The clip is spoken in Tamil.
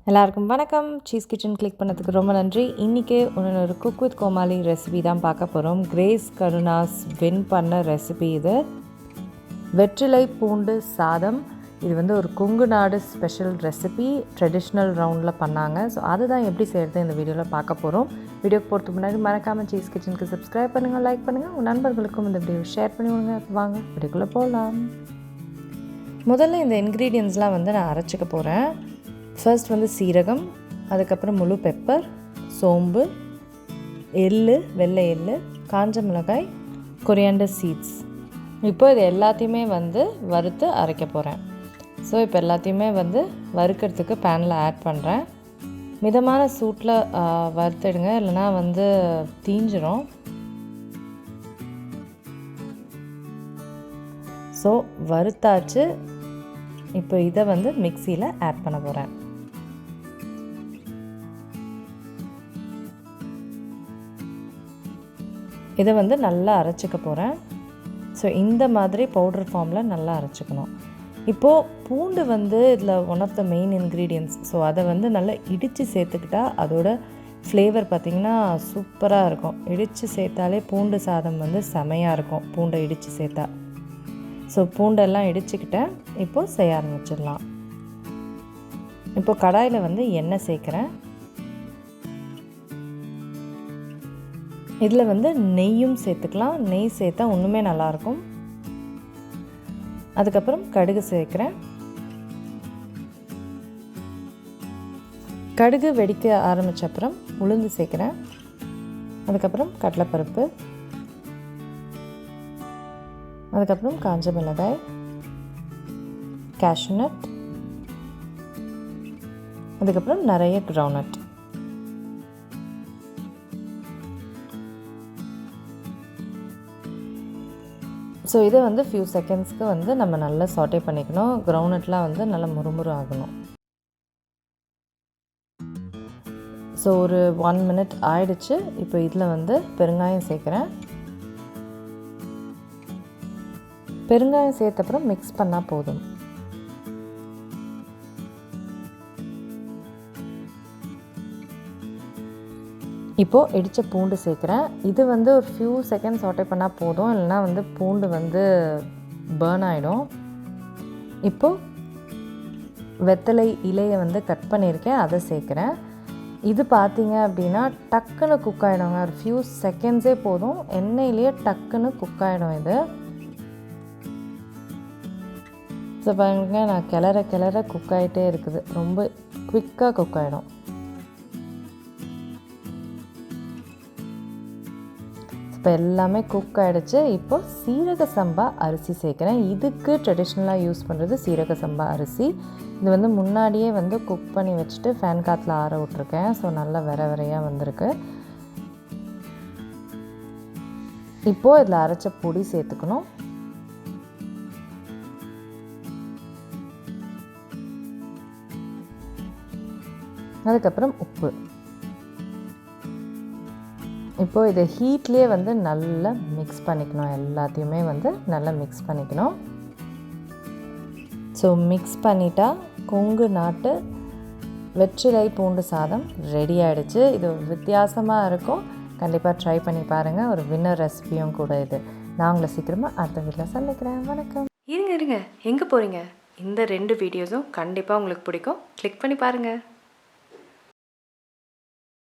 எல்லாருக்கும் வணக்கம். சீஸ் கிச்சன் கிளிக் பண்ணதுக்கு ரொம்ப நன்றி. இன்றைக்கி ஒரு குக் வித் கோமாளி ரெசிபி தான் பார்க்க போகிறோம். கிரேஸ் கருணாஸ் வின் பண்ண ரெசிபி இது. வெற்றிலை பூண்டு சாதம். இது வந்து ஒரு கொங்கு நாடு ஸ்பெஷல் ரெசிபி, ட்ரெடிஷ்னல் ரவுண்டில் பண்ணாங்க. ஸோ அதுதான் எப்படி செய்கிறது இந்த வீடியோவில் பார்க்க போகிறோம். வீடியோக்கு போகிறதுக்கு முன்னாடி மறக்காமல் சீஸ் கிச்சனுக்கு சப்ஸ்கிரைப் பண்ணுங்கள், லைக் பண்ணுங்கள், உங்கள் நண்பர்களுக்கும் இந்த வீடியோ ஷேர் பண்ணிவிடுங்க. வாங்க வீடியோக்குள்ளே போகலாம். முதல்ல இந்த இன்க்ரீடியன்ஸ்லாம் வந்து நான் அரைச்சிக்க போகிறேன். ஃபர்ஸ்ட் வந்து சீரகம், அதுக்கப்புறம் முழு பெப்பர், சோம்பு, எள்ளு, வெள்ளை எள்ளு, காஞ்ச மிளகாய், கொரியாண்டர் சீட்ஸ். இப்போ இது எல்லாத்தையுமே வந்து வறுத்து அரைக்க போகிறேன். ஸோ இப்போ எல்லாத்தையுமே வந்து வறுக்கிறதுக்கு பேனில் ஆட் பண்ணுறேன். மிதமான சூட்டில் வறுத்துடுங்க, இல்லைனா வந்து தீஞ்சிரும். ஸோ வறுத்தாச்சு. இப்போ இதை வந்து மிக்சியில் ஆட் பண்ண போகிறேன். இதை வந்து நல்லா அரைச்சிக்க போகிறேன். ஸோ இந்த மாதிரி பவுடர் ஃபார்மில் நல்லா அரைச்சிக்கணும். இப்போது பூண்டு வந்து இதில் one of the main ingredients. So அதை வந்து நல்லா இடித்து சேர்த்துக்கிட்டா அதோட ஃப்ளேவர் பார்த்திங்கன்னா சூப்பராக இருக்கும். இடித்து சேர்த்தாலே பூண்டு சாதம் வந்து செமையாக இருக்கும், பூண்டை இடித்து சேர்த்தா. ஸோ பூண்டெல்லாம் இடிச்சுக்கிட்டேன். இப்போது செய்ய ஆரம்பிச்சிடலாம். இப்போ கடாயில் வந்து எண்ணெய் சேர்க்குறேன். இதில் வந்து நெய்யும் சேர்த்துக்கலாம். நெய் சேர்த்தா இன்னுமே நல்லாயிருக்கும். அதுக்கப்புறம் கடுகு சேர்க்குறேன். கடுகு வெடிக்க ஆரம்பித்த அப்புறம் உளுந்து சேர்க்குறேன். அதுக்கப்புறம் கடலைப்பருப்பு, அதுக்கப்புறம் காஞ்ச மிளகாய், கேஷ்யூநட், அதுக்கப்புறம் நிறைய கிரவுண்ட்நட். ஸோ இதை வந்து ஃபியூ செகண்ட்ஸ்க்கு வந்து நம்ம நல்லா சாட்டே பண்ணிக்கணும். கிரவுண்ட்நட்லாம் வந்து நல்லா முறுமுறு ஆகணும். ஸோ ஒரு 1 minute ஆயிடுச்சு. இப்போ இதில் வந்து பெருங்காயம் சேர்க்குறேன். பெருங்காயம் சேர்த்தப்புறம் மிக்ஸ் பண்ணால் போதும். இப்போது இடித்த பூண்டு சேர்க்குறேன். இது வந்து ஒரு ஃபியூ செகண்ட்ஸ் சாட்டே பண்ணால் போதும், இல்லைனா வந்து பூண்டு வந்து பர்ன் ஆகிடும். இப்போது வெத்தலை இலையை வந்து கட் பண்ணியிருக்கேன், அதை சேர்க்குறேன். இது பார்த்திங்க அப்படின்னா டக்குன்னு குக் ஆகிடுங்க. ஒரு ஃபியூ செகண்ட்ஸே போதும், எண்ணெயிலேயே டக்குன்னு குக் ஆகிடும் இது. ஸோ பாருங்க, நான் கிளற குக் ஆகிட்டே இருக்குது. ரொம்ப குவிக்காக குக் ஆகிடும். இப்போ எல்லாமே குக் ஆகிடுச்சு. இப்போது சீரக சம்பா அரிசி சேர்க்குறேன். இதுக்கு ட்ரெடிஷ்னலாக யூஸ் பண்ணுறது சீரக சம்பா அரிசி. இது வந்து முன்னாடியே வந்து குக் பண்ணி வச்சுட்டு ஃபேன் காற்றுல ஆற விட்ருக்கேன். ஸோ நல்லா விரையாக வந்திருக்கு. இப்போது இதில் அரைச்ச பொடி சேர்த்துக்கணும். அதுக்கப்புறம் உப்பு. இப்போது இதை ஹீட்லேயே வந்து நல்லா மிக்ஸ் பண்ணிக்கணும். எல்லாத்தையுமே வந்து நல்லா மிக்ஸ் பண்ணிக்கணும். ஸோ மிக்ஸ் பண்ணிட்டா கொங்கு நாட்டு வெற்றிலை பூண்டு சாதம் ரெடி ஆகிடுச்சு. இது வித்தியாசமாக இருக்கும். கண்டிப்பாக ட்ரை பண்ணி பாருங்கள். ஒரு வின்னர் ரெசிபியும் கூட இது. நான் உங்களை சீக்கிரமாக அடுத்த வீட்டில் சந்திக்கிறேன். வணக்கம். இருங்க எங்கே போகிறீங்க? இந்த 2 வீடியோஸும் கண்டிப்பாக உங்களுக்கு பிடிக்கும். கிளிக் பண்ணி பாருங்கள்.